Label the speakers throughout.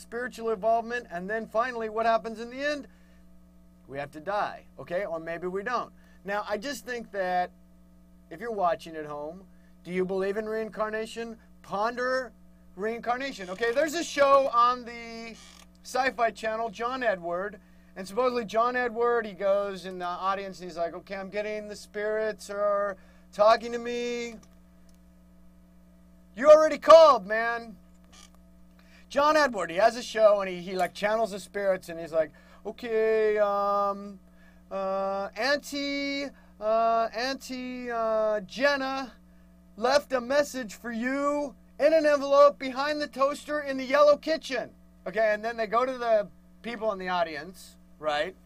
Speaker 1: spiritual involvement, and then finally what happens in the end? We have to die, okay? Or maybe we don't. Now, I just think that if you're watching at home, do you believe in reincarnation? Ponder reincarnation. Okay, there's a show on the Sci-Fi Channel, John Edward, and supposedly John Edward, he goes in the audience and he's like, okay, I'm getting the spirits are talking to me. You already called, man. John Edward, he has a show and he like channels the spirits and he's like, okay, Auntie Jenna left a message for you in an envelope behind the toaster in the yellow kitchen. Okay, and then they go to the people in the audience, right?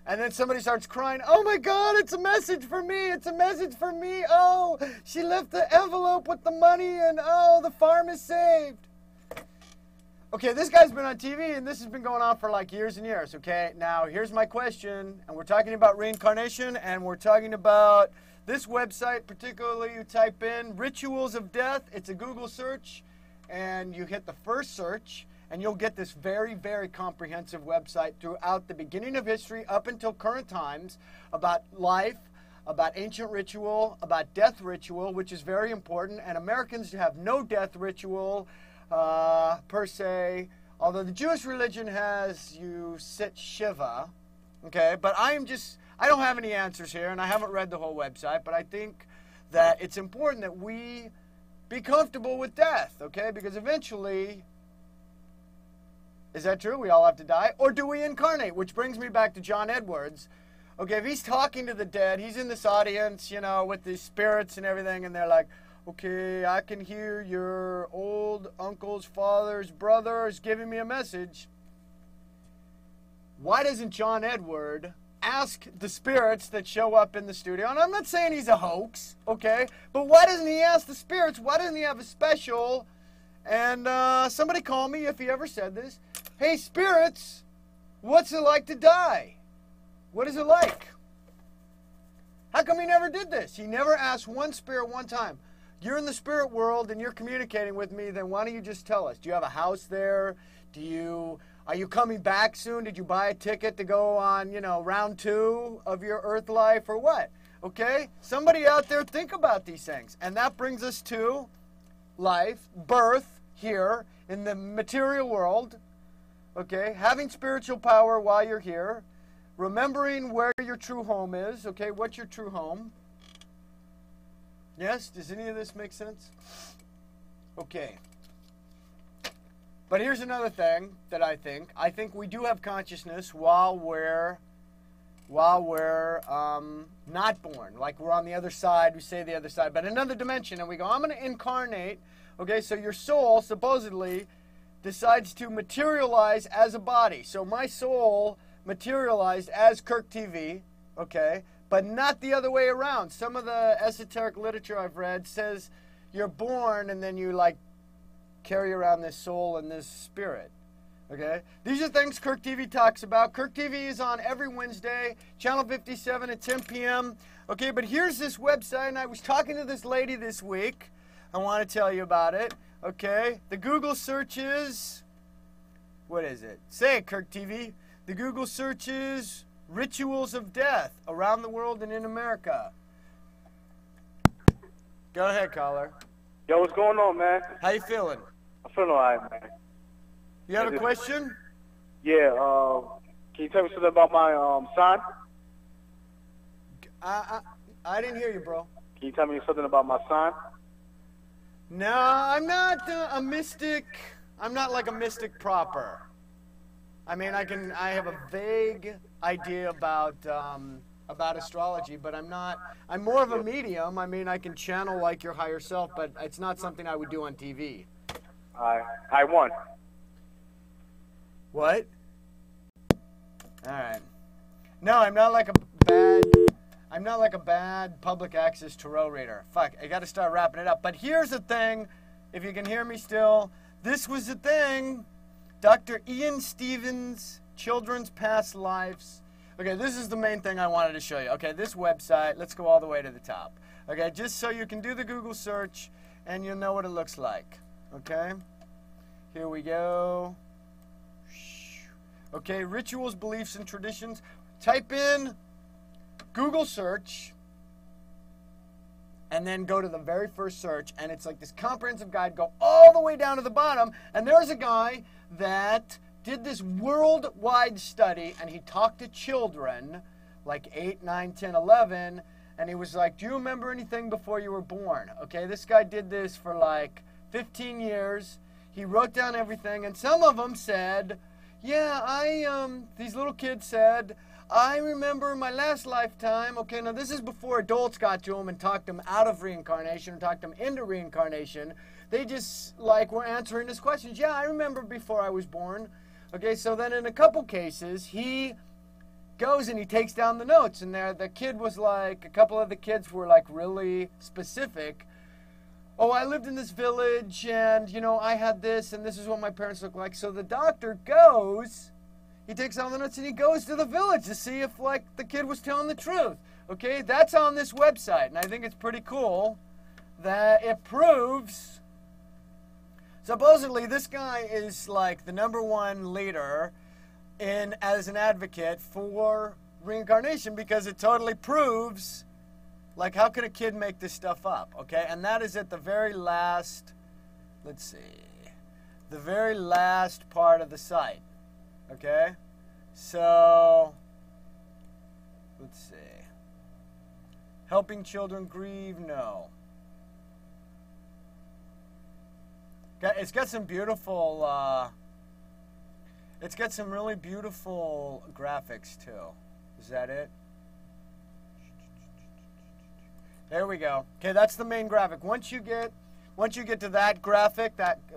Speaker 1: And then somebody starts crying, oh my God, it's a message for me, it's a message for me. Oh, she left the envelope with the money and oh, the farm is saved. Okay, this guy's been on TV and this has been going on for like years and years, okay? Now, here's my question, and we're talking about reincarnation, and we're talking about this website, particularly you type in Rituals of Death. It's a Google search, and you hit the first search, and you'll get this very, very comprehensive website throughout the beginning of history up until current times about life, about ancient ritual, about death ritual, which is very important, and Americans have no death ritual, per se, although the Jewish religion has you sit Shiva, okay, but I don't have any answers here, and I haven't read the whole website, but I think that it's important that we be comfortable with death, okay, because eventually, is that true? We all have to die? Or do we incarnate? Which brings me back to John Edwards. Okay, if he's talking to the dead, he's in this audience, you know, with the spirits and everything, and they're like, okay, I can hear your old uncle's father's brother is giving me a message. Why doesn't John Edward ask the spirits that show up in the studio? And I'm not saying he's a hoax, okay? But why doesn't he ask the spirits? Why doesn't he have a special? And somebody call me if he ever said this. Hey, spirits, what's it like to die? What is it like? How come he never did this? He never asked one spirit one time. You're in the spirit world and you're communicating with me, then why don't you just tell us? Do you have a house there? Are you coming back soon? Did you buy a ticket to go on, you know, round 2 of your earth life or what? Okay? Somebody out there think about these things. And that brings us to life, birth here in the material world. Okay? Having spiritual power while you're here. Remembering where your true home is. Okay? What's your true home? Yes? Does any of this make sense? Okay. But here's another thing that I think. I think we do have consciousness while we're not born. Like we're on the other side, we say the other side, but another dimension, and we go, I'm going to incarnate. Okay, so your soul supposedly decides to materialize as a body. So my soul materialized as KirkTV, okay? But not the other way around. Some of the esoteric literature I've read says you're born and then you like carry around this soul and this spirit. Okay? These are things KirkTV talks about. KirkTV is on every Wednesday, channel 57 at 10 p.m. Okay, but here's this website, and I was talking to this lady this week. I want to tell you about it. Okay? The Google search is, what is it? Say it, KirkTV. The Google search is Rituals of Death around the world and in America. Go ahead, caller.
Speaker 2: Yo, what's going on, man?
Speaker 1: How you feeling?
Speaker 2: I'm feeling alright, man.
Speaker 1: You have a question?
Speaker 2: Yeah, can you tell me something about my sign?
Speaker 1: I didn't hear you, bro.
Speaker 2: Can you tell me something about my sign?
Speaker 1: No, I'm not a mystic. I'm not like a mystic proper. I mean, I have a vague idea about astrology, but I'm more of a medium. I mean, I can channel like your higher self, but it's not something I would do on TV.
Speaker 2: I won.
Speaker 1: What? All right. No, I'm not like a bad public access tarot reader. Fuck, I got to start wrapping it up. But here's the thing, if you can hear me still, this was the thing. Dr. Ian Stevens, Children's Past Lives. Okay, this is the main thing I wanted to show you. Okay, this website, let's go all the way to the top. Okay, just so you can do the Google search and you'll know what it looks like. Okay, here we go. Okay, rituals, beliefs, and traditions. Type in Google search, and then go to the very first search, and it's like this comprehensive guide. Go all the way down to the bottom, and there's a guy that did this worldwide study, and he talked to children, like 8, 9, 10, 11, and he was like, do you remember anything before you were born? Okay, this guy did this for like 15 years. He wrote down everything, and some of them said, yeah, these little kids said, I remember my last lifetime. Okay, now this is before adults got to them and talked them out of reincarnation or talked them into reincarnation. They just, like, were answering his questions. Yeah, I remember before I was born. Okay, so then in a couple cases, he goes and he takes down the notes, and there the kid was like, a couple of the kids were like really specific. Oh, I lived in this village, and you know, I had this, and this is what my parents look like. So the doctor goes, he takes down the notes, and he goes to the village to see if like the kid was telling the truth. Okay, that's on this website, and I think it's pretty cool that it proves. Supposedly, this guy is like the #1 leader as an advocate for reincarnation, because it totally proves, like, how could a kid make this stuff up? Okay, and that is at the very last, let's see, the very last part of the site. Okay, so let's see. Helping children grieve, no. It's got some beautiful, it's got some really beautiful graphics too. Is that it? There we go. Okay, that's the main graphic. Once you get to that graphic,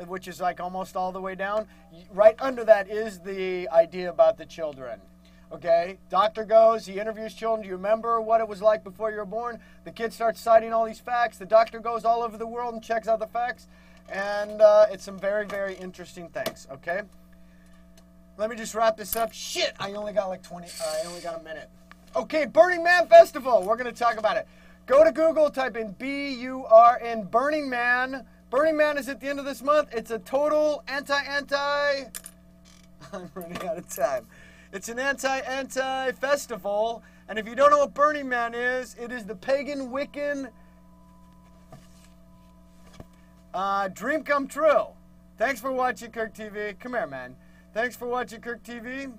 Speaker 1: which is like almost all the way down, right under that is the idea about the children. Okay, doctor goes, he interviews children. Do you remember what it was like before you were born? The kid starts citing all these facts. The doctor goes all over the world and checks out the facts. And it's some very, very interesting things, okay? Let me just wrap this up. Shit, I only got like I only got a minute. Okay, Burning Man Festival. We're going to talk about it. Go to Google, type in B-U-R-N, Burning Man. Burning Man is at the end of this month. It's a total anti... I'm running out of time. It's an anti festival. And if you don't know what Burning Man is, it is the pagan Wiccan dream come true. Thanks for watching KirkTV. Come here, man. Thanks for watching KirkTV.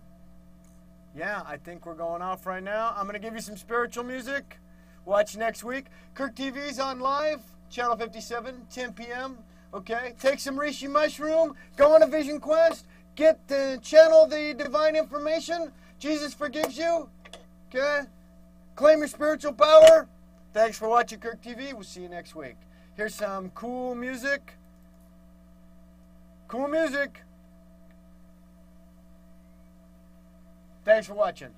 Speaker 1: Yeah, I think we're going off right now. I'm going to give you some spiritual music. Watch next week. KirkTV's on live, channel 57, 10 p.m. Okay? Take some reishi mushroom. Go on a vision quest. Get to channel the divine information. Jesus forgives you. Okay? Claim your spiritual power. Thanks for watching KirkTV. We'll see you next week. Here's some cool music. Cool music. Thanks for watching.